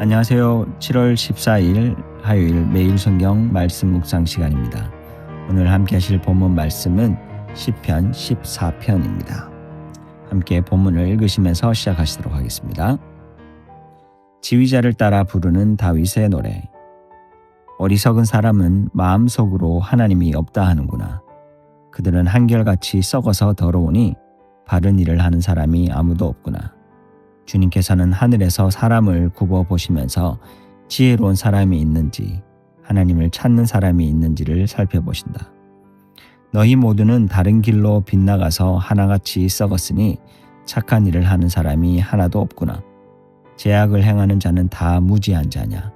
안녕하세요. 7월 14일 화요일 매일 성경 말씀 묵상 시간입니다. 오늘 함께 하실 본문 말씀은 시편 14편입니다. 함께 본문을 읽으시면서 시작하시도록 하겠습니다. 지휘자를 따라 부르는 다윗의 노래. 어리석은 사람은 마음속으로 하나님이 없다 하는구나. 그들은 한결같이 썩어서 더러우니 바른 일을 하는 사람이 아무도 없구나. 주님께서는 하늘에서 사람을 굽어 보시면서 지혜로운 사람이 있는지 하나님을 찾는 사람이 있는지를 살펴보신다. 너희 모두는 다른 길로 빗나가서 하나같이 썩었으니 착한 일을 하는 사람이 하나도 없구나. 죄악을 행하는 자는 다 무지한 자냐.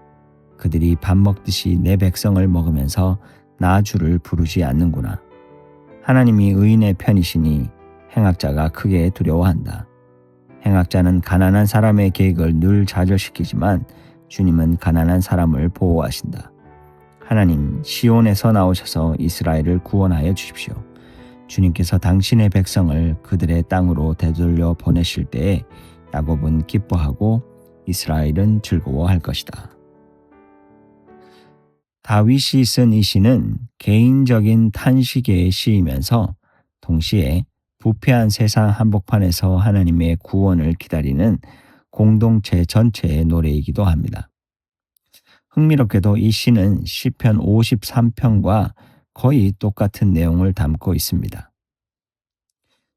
그들이 밥 먹듯이 내 백성을 먹으면서 나 주를 부르지 않는구나. 하나님이 의인의 편이시니 행악자가 크게 두려워한다. 행악자는 가난한 사람의 계획을 늘 좌절시키지만 주님은 가난한 사람을 보호하신다. 하나님, 시온에서 나오셔서 이스라엘을 구원하여 주십시오. 주님께서 당신의 백성을 그들의 땅으로 되돌려 보내실 때에 야곱은 기뻐하고 이스라엘은 즐거워할 것이다. 다윗이 쓴 이 시는 개인적인 탄식의 시이면서 동시에 부패한 세상 한복판에서 하나님의 구원을 기다리는 공동체 전체의 노래이기도 합니다. 흥미롭게도 이 시는 시편 53편과 거의 똑같은 내용을 담고 있습니다.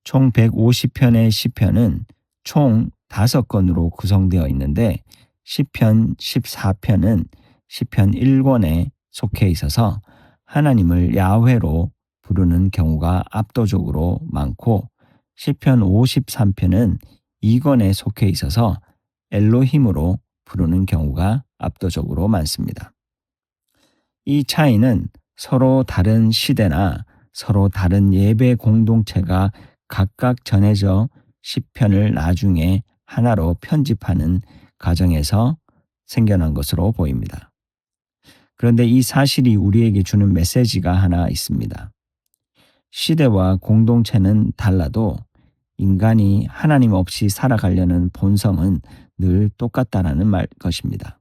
총 150편의 시편은 총 5건으로 구성되어 있는데 시편 14편은 시편 1권에 속해 있어서 하나님을 야훼로 부르는 경우가 압도적으로 많고 시편 53편은 2권에 속해 있어서 엘로힘으로 부르는 경우가 압도적으로 많습니다. 이 차이는 서로 다른 시대나 서로 다른 예배 공동체가 각각 전해져 시편을 나중에 하나로 편집하는 과정에서 생겨난 것으로 보입니다. 그런데 이 사실이 우리에게 주는 메시지가 하나 있습니다. 시대와 공동체는 달라도 인간이 하나님 없이 살아가려는 본성은 늘 똑같다라는 것입니다.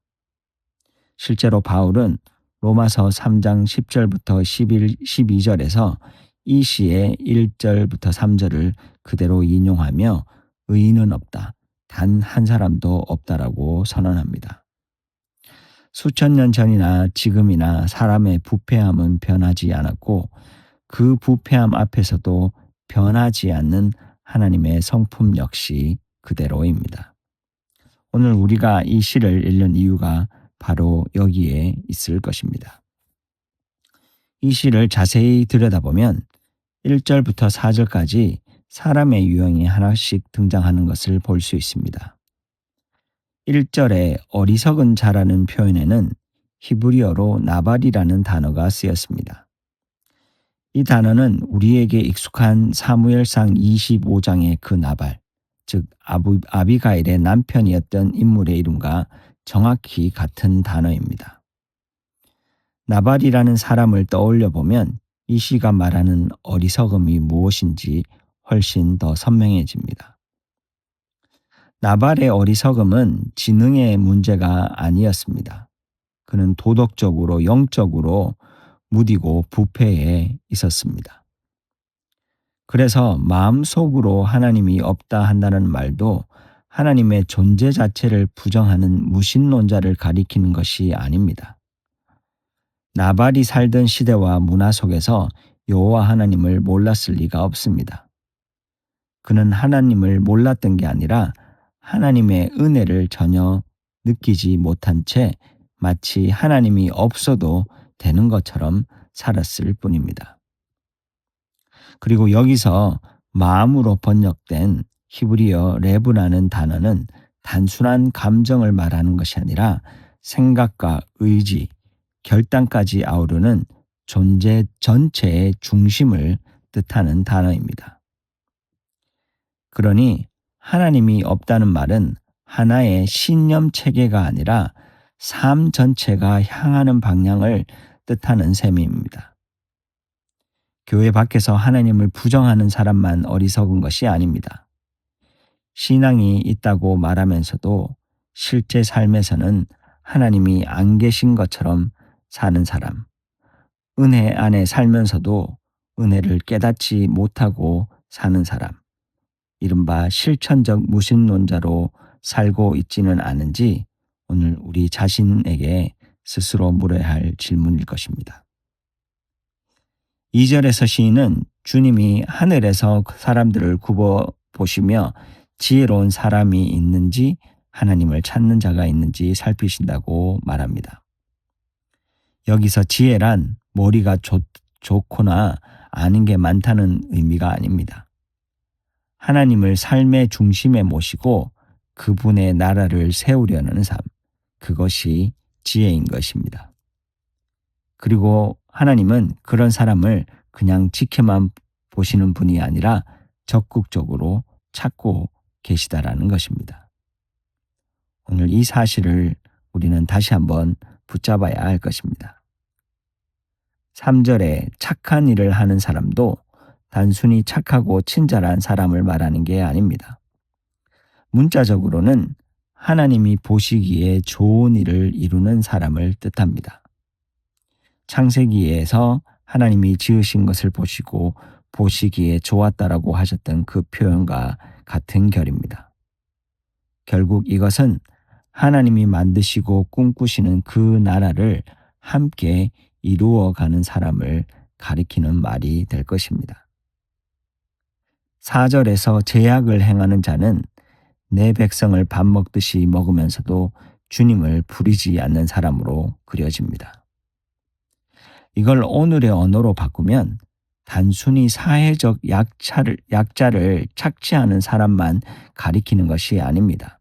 실제로 바울은 로마서 3장 10절부터 12절에서 이 시의 1절부터 3절을 그대로 인용하며 의인은 없다, 단 한 사람도 없다라고 선언합니다. 수천 년 전이나 지금이나 사람의 부패함은 변하지 않았고 그 부패함 앞에서도 변하지 않는 하나님의 성품 역시 그대로입니다. 오늘 우리가 이 시를 읽는 이유가 바로 여기에 있을 것입니다. 이 시를 자세히 들여다보면 1절부터 4절까지 사람의 유형이 하나씩 등장하는 것을 볼 수 있습니다. 1절에 어리석은 자라는 표현에는 히브리어로 나발이라는 단어가 쓰였습니다. 이 단어는 우리에게 익숙한 사무엘상 25장의 그 나발, 즉 아비가일의 남편이었던 인물의 이름과 정확히 같은 단어입니다. 나발이라는 사람을 떠올려 보면 이 시가 말하는 어리석음이 무엇인지 훨씬 더 선명해집니다. 나발의 어리석음은 지능의 문제가 아니었습니다. 그는 도덕적으로 영적으로 무디고 부패해 있었습니다. 그래서 마음속으로 하나님이 없다 한다는 말도 하나님의 존재 자체를 부정하는 무신론자를 가리키는 것이 아닙니다. 나발이 살던 시대와 문화 속에서 여호와 하나님을 몰랐을 리가 없습니다. 그는 하나님을 몰랐던 게 아니라 하나님의 은혜를 전혀 느끼지 못한 채 마치 하나님이 없어도 되는 것처럼 살았을 뿐입니다. 그리고 여기서 마음으로 번역된 히브리어 레브라는 단어는 단순한 감정을 말하는 것이 아니라 생각과 의지, 결단까지 아우르는 존재 전체의 중심을 뜻하는 단어입니다. 그러니 하나님이 없다는 말은 하나의 신념 체계가 아니라 삶 전체가 향하는 방향을 뜻하는 셈입니다. 교회 밖에서 하나님을 부정하는 사람만 어리석은 것이 아닙니다. 신앙이 있다고 말하면서도 실제 삶에서는 하나님이 안 계신 것처럼 사는 사람, 은혜 안에 살면서도 은혜를 깨닫지 못하고 사는 사람, 이른바 실천적 무신론자로 살고 있지는 않은지 오늘 우리 자신에게 스스로 물어야 할 질문일 것입니다. 2절에서 시인은 주님이 하늘에서 사람들을 굽어 보시며 지혜로운 사람이 있는지 하나님을 찾는 자가 있는지 살피신다고 말합니다. 여기서 지혜란 머리가 좋거나 아는 게 많다는 의미가 아닙니다. 하나님을 삶의 중심에 모시고 그분의 나라를 세우려는 삶, 그것이 지혜인 것입니다. 그리고 하나님은 그런 사람을 그냥 지켜만 보시는 분이 아니라 적극적으로 찾고 계시다라는 것입니다. 오늘 이 사실을 우리는 다시 한번 붙잡아야 할 것입니다. 3절에 착한 일을 하는 사람도 단순히 착하고 친절한 사람을 말하는 게 아닙니다. 문자적으로는 하나님이 보시기에 좋은 일을 이루는 사람을 뜻합니다. 창세기에서 하나님이 지으신 것을 보시고 보시기에 좋았다라고 하셨던 그 표현과 같은 결입니다. 결국 이것은 하나님이 만드시고 꿈꾸시는 그 나라를 함께 이루어가는 사람을 가리키는 말이 될 것입니다. 4절에서 제약을 행하는 자는 내 백성을 밥 먹듯이 먹으면서도 주님을 부리지 않는 사람으로 그려집니다. 이걸 오늘의 언어로 바꾸면 단순히 사회적 약자를 착취하는 사람만 가리키는 것이 아닙니다.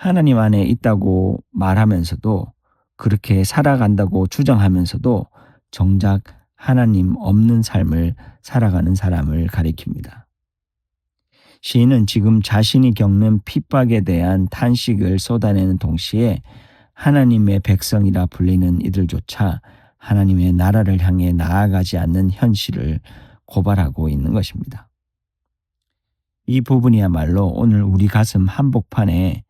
하나님 안에 있다고 말하면서도 그렇게 살아간다고 주장하면서도 정작 하나님 없는 삶을 살아가는 사람을 가리킵니다. 시인은 지금 자신이 겪는 핍박에 대한 탄식을 쏟아내는 동시에 하나님의 백성이라 불리는 이들조차 하나님의 나라를 향해 나아가지 않는 현실을 고발하고 있는 것입니다. 이 부분이야말로 오늘 우리 가슴 한복판에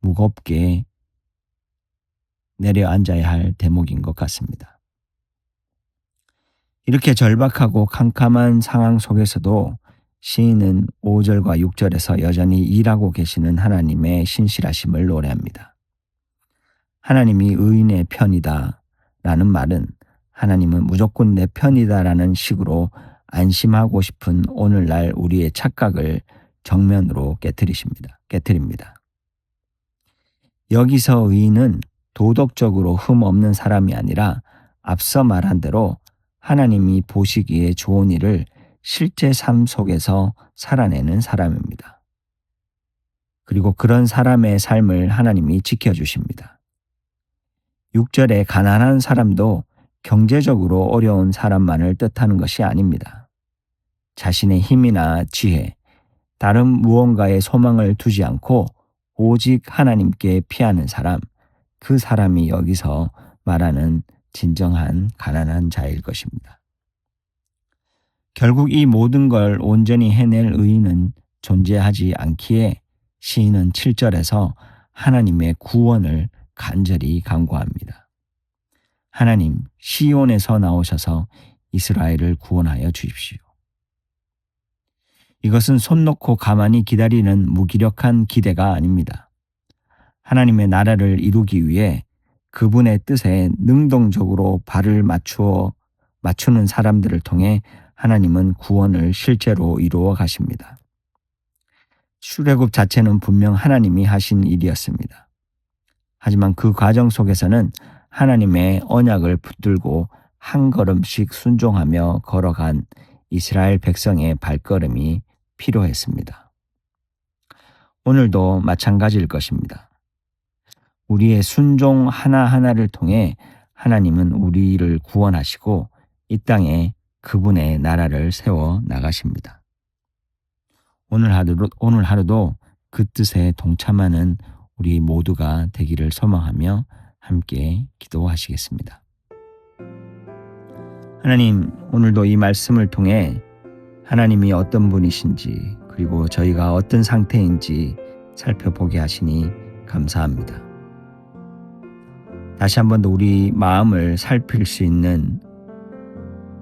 무겁게 내려앉아야 할 대목인 것 같습니다. 이렇게 절박하고 캄캄한 상황 속에서도 시인은 5절과 6절에서 여전히 일하고 계시는 하나님의 신실하심을 노래합니다. 하나님이 의인의 편이다 라는 말은 하나님은 무조건 내 편이다 라는 식으로 안심하고 싶은 오늘날 우리의 착각을 정면으로 깨트립니다. 여기서 의인은 도덕적으로 흠없는 사람이 아니라 앞서 말한 대로 하나님이 보시기에 좋은 일을 실제 삶 속에서 살아내는 사람입니다. 그리고 그런 사람의 삶을 하나님이 지켜주십니다. 6절에 가난한 사람도 경제적으로 어려운 사람만을 뜻하는 것이 아닙니다. 자신의 힘이나 지혜, 다른 무언가에 소망을 두지 않고 오직 하나님께 피하는 사람, 그 사람이 여기서 말하는 진정한 가난한 자일 것입니다. 결국 이 모든 걸 온전히 해낼 의인은 존재하지 않기에 시인은 7절에서 하나님의 구원을 간절히 간구합니다. 하나님, 시온에서 나오셔서 이스라엘을 구원하여 주십시오. 이것은 손 놓고 가만히 기다리는 무기력한 기대가 아닙니다. 하나님의 나라를 이루기 위해 그분의 뜻에 능동적으로 발을 맞추는 사람들을 통해 하나님은 구원을 실제로 이루어 가십니다. 출애굽 자체는 분명 하나님이 하신 일이었습니다. 하지만 그 과정 속에서는 하나님의 언약을 붙들고 한 걸음씩 순종하며 걸어간 이스라엘 백성의 발걸음이 필요했습니다. 오늘도 마찬가지일 것입니다. 우리의 순종 하나하나를 통해 하나님은 우리를 구원하시고 이 땅에 그분의 나라를 세워 나가십니다. 오늘 하루도 그 뜻에 동참하는 우리 모두가 되기를 소망하며 함께 기도하시겠습니다. 하나님, 오늘도 이 말씀을 통해 하나님이 어떤 분이신지 그리고 저희가 어떤 상태인지 살펴보게 하시니 감사합니다. 다시 한번 더 우리 마음을 살필 수 있는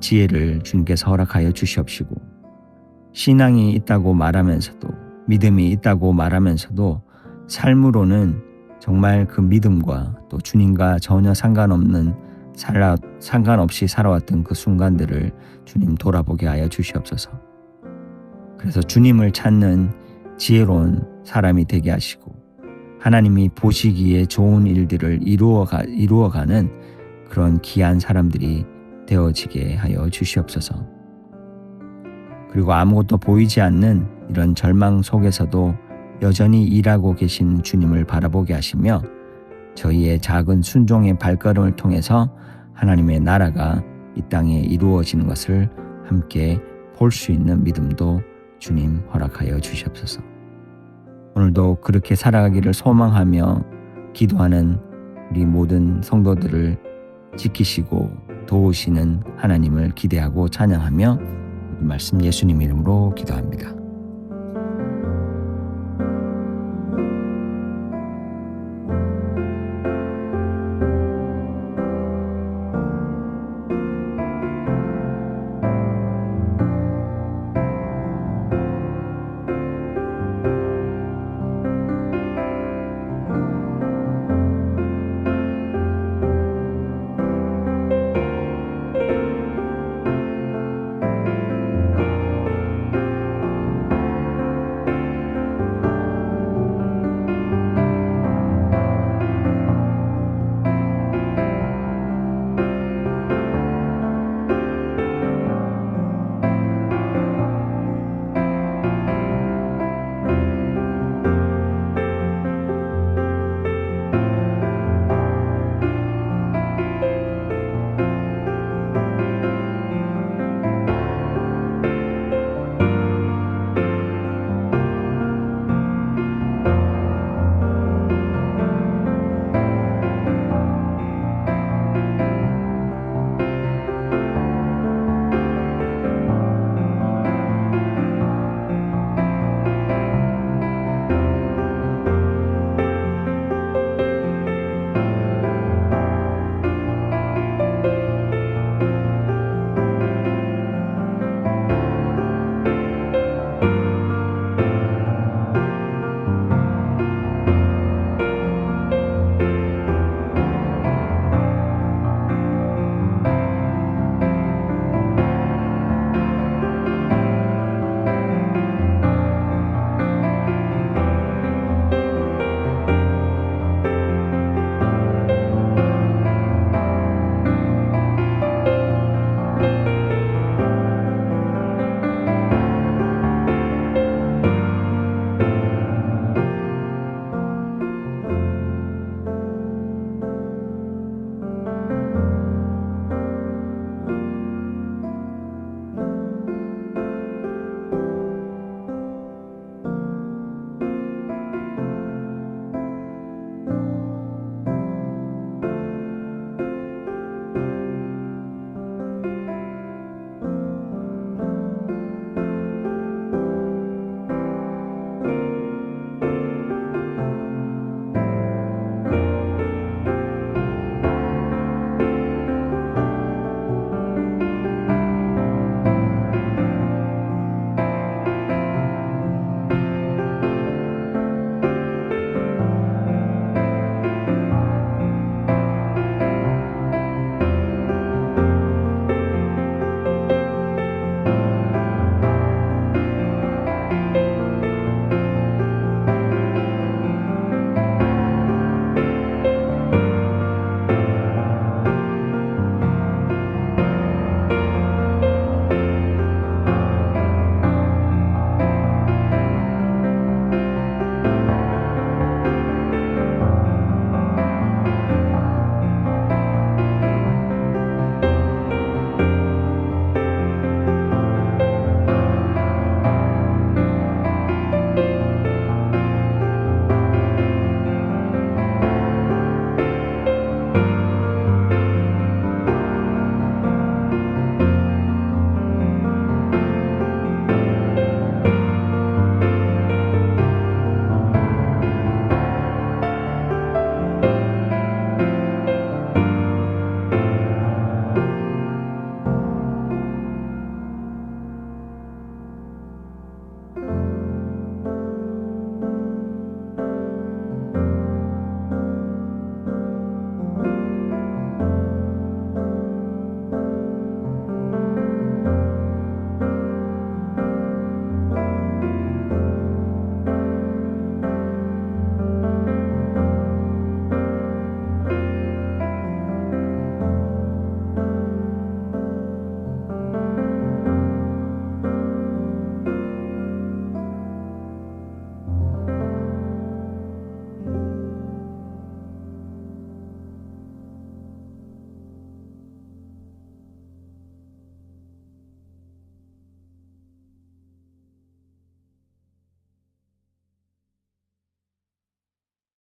지혜를 주님께서 허락하여 주시옵시고, 신앙이 있다고 말하면서도, 믿음이 있다고 말하면서도 삶으로는 정말 그 믿음과 또 주님과 전혀 상관없이 살아왔던 그 순간들을 주님 돌아보게 하여 주시옵소서. 그래서 주님을 찾는 지혜로운 사람이 되게 하시고, 하나님이 보시기에 좋은 일들을 이루어가는 그런 귀한 사람들이 되어지게 하여 주시옵소서. 그리고 아무것도 보이지 않는 이런 절망 속에서도 여전히 일하고 계신 주님을 바라보게 하시며, 저희의 작은 순종의 발걸음을 통해서 하나님의 나라가 이 땅에 이루어지는 것을 함께 볼 수 있는 믿음도 주님 허락하여 주시옵소서. 오늘도 그렇게 살아가기를 소망하며 기도하는 우리 모든 성도들을 지키시고 도우시는 하나님을 기대하고 찬양하며 말씀 예수님 이름으로 기도합니다.